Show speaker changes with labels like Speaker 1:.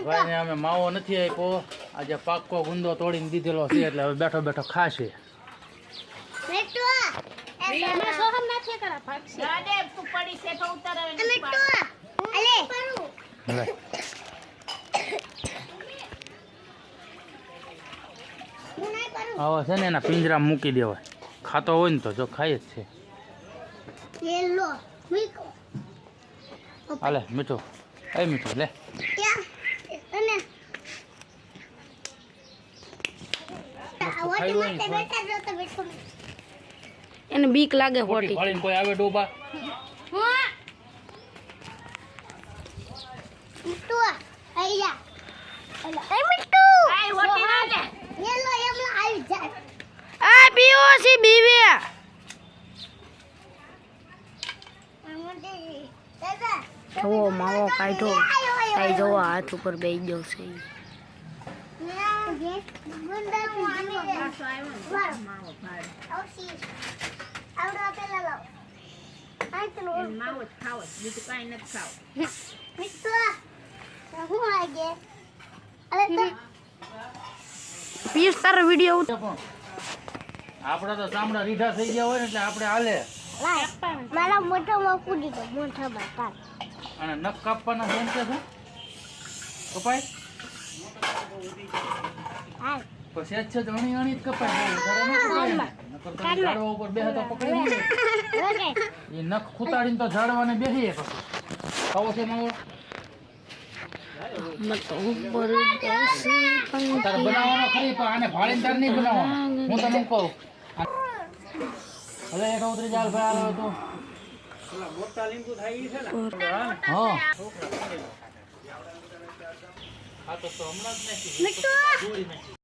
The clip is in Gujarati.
Speaker 1: ભાઈને અમે માવો નથી આપ્યો, આજે પાક્કો ગુંદો તોડીને દીધેલો છે એટલે હવે બેઠો બેઠો ખાશે. હવે છે ને એના પિંજરામાં મૂકી દેવાય, ખાતો હોય ને તો જો ખાય જ છે. હાલે મીઠું, એ મીઠું લે.
Speaker 2: એને બીક લાગે હોટી.
Speaker 1: કોઈ આવે ડોબા
Speaker 2: માવો કાઢો કાઈ જોવો હાથ ઉપર બેસી ગયો છે. તારો વિડીયો
Speaker 1: આપડા તો ચામડા રીઢા થઈ ગયા હોય ને એટલે આપણે હાલે.
Speaker 2: મારા મોઢામાં કૂદી ગયો, મોઢામાં કાપ.
Speaker 1: અને નખ કાપવાના છે એમ કે છે કપાય પછી જ છે અણી અણી જ કપાય. ઝાડવા ઉપર બેસે તો પકડી મળે, એ નખ ખૂતાડીને તો ઝાડવાને બેસીએ પછી ખાવો છે માવો. તારે બનાવવાનો ખરી પણ આને ભાળીને તારે નહીં બનાવવાનો, હું તને કહું. હવે એક ઉતરી ચાલ ભાઈ આવે તો મોટા લીંબુ થાય છે ને. હા આ તો હમણાં જ નાખી.